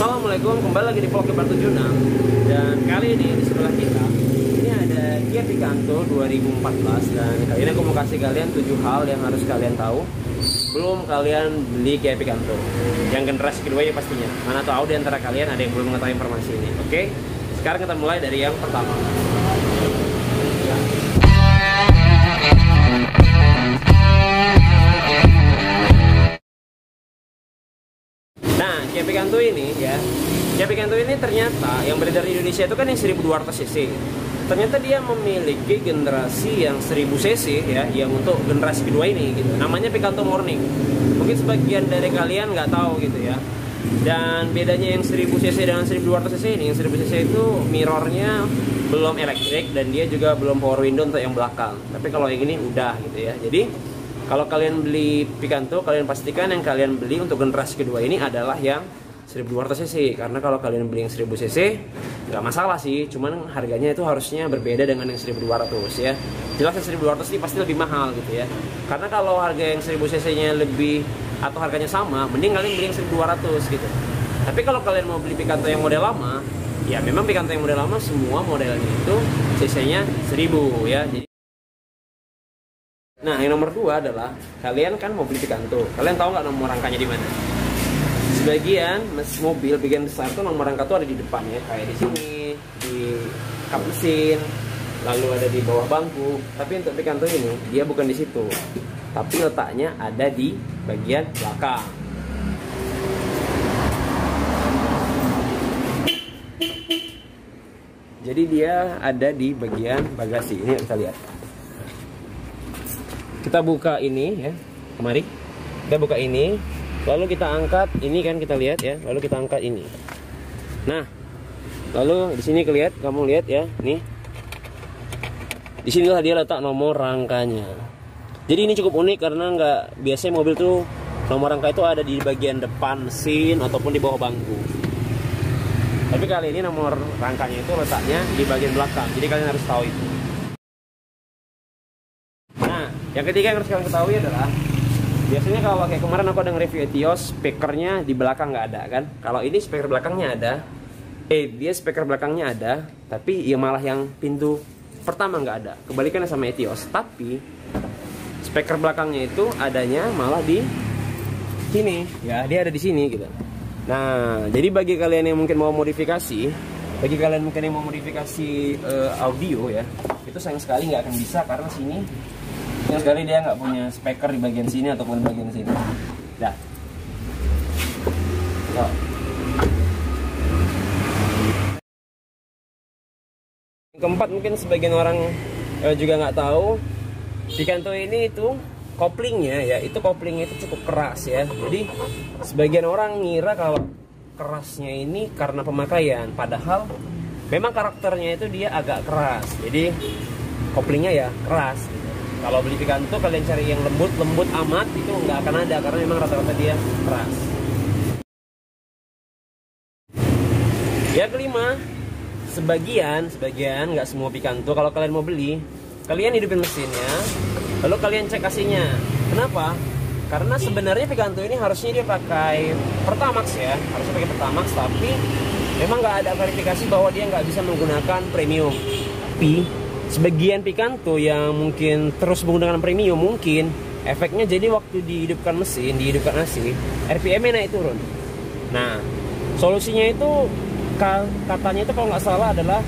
Assalamualaikum, kembali lagi di vlog Kepar 76. Dan kali ini di sebelah kita ini ada Kia Picanto 2014. Dan kali ini aku mau kasih kalian 7 hal yang harus kalian tahu belum kalian beli Kia Picanto yang generasi kedua ya pastinya. Mana tahu di antara kalian ada yang belum mengetahui informasi ini. Oke, sekarang kita mulai dari yang pertama. Nah, Kia Picanto ini ya, Kia Picanto ini ternyata yang beredar di Indonesia itu kan yang 1200 cc. Ternyata dia memiliki generasi yang 1000 cc ya, yang untuk generasi kedua ini gitu. Namanya Picanto Morning. Mungkin sebagian dari kalian nggak tahu gitu ya. Dan bedanya yang 1000 cc dengan 1200 cc ini, yang 1000 cc itu mirrornya belum elektrik dan dia juga belum power window untuk yang belakang. Tapi kalau yang ini udah gitu ya. Jadi kalau kalian beli Picanto, kalian pastikan yang kalian beli untuk generasi kedua ini adalah yang 1200 cc. Karena kalau kalian beli yang 1000 cc nggak masalah sih, cuman harganya itu harusnya berbeda dengan yang 1200 ya. Jelas yang 1200 ini pasti lebih mahal gitu ya. Karena kalau harga yang 1000 cc nya lebih atau harganya sama, mending kalian beli yang 1200 gitu. Tapi kalau kalian mau beli Picanto yang model lama, ya memang Picanto yang model lama semua modelnya itu cc nya 1000 ya. Jadi nah, yang nomor 2 adalah kalian kan mau beli Picanto. Kalian tahu nggak nomor rangkanya di mana? Sebagian mobil bagian besar tuh nomor rangka tuh ada di depan ya, kayak di sini, di kap mesin, lalu ada di bawah bangku. Tapi untuk Picanto ini dia bukan di situ, tapi letaknya ada di bagian belakang. Jadi dia ada di bagian bagasi. Ini kita lihat. Kita buka ini ya, mari kita buka ini, lalu kita angkat ini kan, kita lihat ya, lalu kita angkat ini. Nah, lalu di sini kamu lihat ya, nih di sinilah dia letak nomor rangkanya. Jadi ini cukup unik karena nggak biasanya mobil tuh nomor rangka itu ada di bagian depan mesin ataupun di bawah bangku. Tapi kali ini nomor rangkanya itu letaknya di bagian belakang. Jadi kalian harus tahu itu. Yang ketiga yang harus kalian ketahui adalah biasanya kalau kayak kemarin aku ada nge-review Etios, speakernya di belakang nggak ada kan. Kalau ini speaker belakangnya ada, dia speaker belakangnya ada, tapi ya malah yang pintu pertama nggak ada. Kebalikannya sama Etios, tapi speaker belakangnya itu adanya malah di sini ya, dia ada di sini gitu. Nah, jadi bagi kalian yang mungkin mau modifikasi, audio ya, itu sayang sekali nggak akan bisa karena sini sekali dia nggak punya speaker di bagian sini ataupun di bagian sini. Dah. So. Keempat, mungkin sebagian orang juga nggak tahu Picanto ini itu koplingnya ya, itu cukup keras ya. Jadi sebagian orang ngira kalau kerasnya ini karena pemakaian, padahal memang karakternya itu dia agak keras. Jadi koplingnya ya keras. Kalau beli Picanto kalian cari yang lembut amat itu nggak akan ada karena memang rata-rata dia keras. Yang kelima, sebagian nggak semua Picanto kalau kalian mau beli, kalian hidupin mesinnya, lalu kalian cek AC-nya. Kenapa? Karena sebenarnya Picanto ini harusnya dia pakai Pertamax ya, harusnya pakai Pertamax, tapi memang nggak ada verifikasi bahwa dia nggak bisa menggunakan premium. Tapi sebagian Picanto yang mungkin terus menggunakan premium, mungkin efeknya jadi waktu dihidupkan mesin, dihidupkan AC, RPM-nya naik turun. Nah, solusinya itu katanya itu kalau nggak salah adalah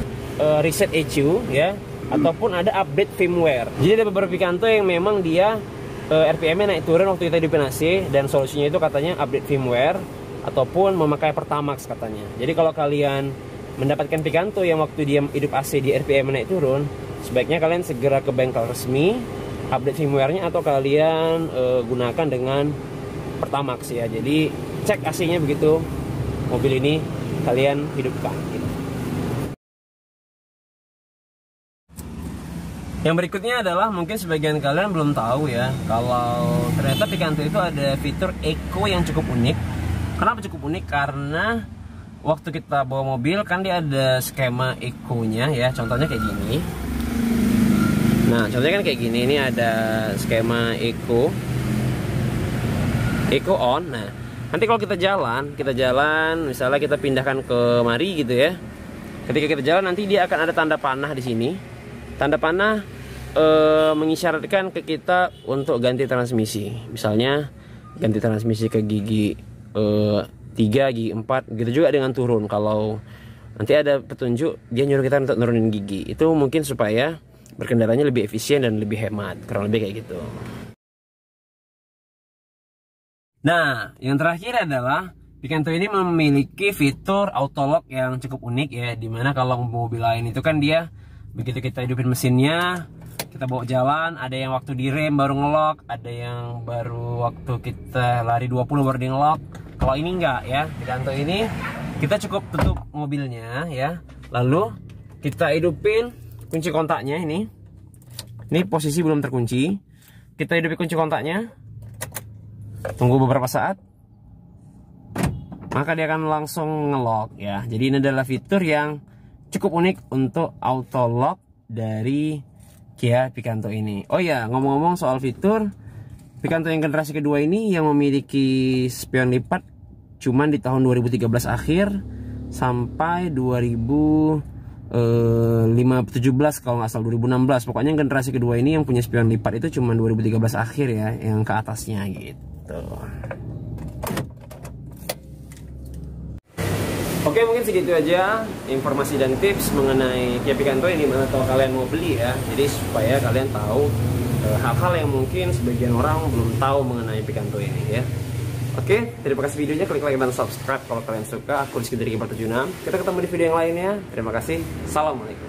reset ECU ya, ataupun ada update firmware. Jadi ada beberapa Picanto yang memang dia RPM-nya naik turun waktu kita hidupin AC, dan solusinya itu katanya update firmware ataupun memakai Pertamax katanya. Jadi kalau kalian mendapatkan Picanto yang waktu dia hidup AC di RPM naik turun, sebaiknya kalian segera ke bengkel resmi, update firmware-nya, atau kalian gunakan dengan Pertamax ya. Jadi cek AC-nya begitu mobil ini kalian hidupkan gitu. Yang berikutnya adalah mungkin sebagian kalian belum tahu ya, kalau ternyata Picanto itu ada fitur Eco yang cukup unik. Kenapa cukup unik? Karena waktu kita bawa mobil kan dia ada skema Eco-nya ya, contohnya kayak gini. Nah, contohnya kan kayak gini, ini ada skema Eco on. Nah, Nanti kalau kita jalan, misalnya kita pindahkan ke mari gitu ya. Ketika kita jalan nanti dia akan ada tanda panah di sini. Tanda panah mengisyaratkan ke kita untuk ganti transmisi. Misalnya ganti transmisi ke gigi 3, gigi 4, gitu juga dengan turun. Kalau nanti ada petunjuk dia nyuruh kita untuk nurunin gigi, itu mungkin supaya berkendaranya lebih efisien dan lebih hemat, kurang lebih kayak gitu. Nah, yang terakhir adalah Picanto ini memiliki fitur auto lock yang cukup unik ya, dimana kalau mobil lain itu kan dia begitu kita hidupin mesinnya, kita bawa jalan, ada yang waktu direm baru ngelock, ada yang baru waktu kita lari 20 baru di ngelock. Kalau ini enggak ya, Picanto ini kita cukup tutup mobilnya ya, lalu kita hidupin kunci kontaknya ini posisi belum terkunci, kita hidupin kunci kontaknya, tunggu beberapa saat, maka dia akan langsung ngelock ya. Jadi ini adalah fitur yang cukup unik untuk auto lock dari Kia Picanto ini. Oh ya, ngomong-ngomong soal fitur, Picanto yang generasi kedua ini yang memiliki spion lipat cuman di tahun 2013 akhir sampai 2017 kalau nggak salah, 2016. Pokoknya generasi kedua ini yang punya spion lipat itu cuman 2013 akhir ya, yang ke atasnya gitu. Oke, mungkin segitu aja informasi dan tips mengenai Kia Picanto ini kalau kalian mau beli ya. Jadi supaya kalian tahu hal-hal yang mungkin sebagian orang belum tahu mengenai Picanto ini ya. Oke, terima kasih videonya, klik like dan subscribe kalau kalian suka. Aku Rizky dari Kibar 76. Kita ketemu di video yang lainnya. Terima kasih. Assalamualaikum.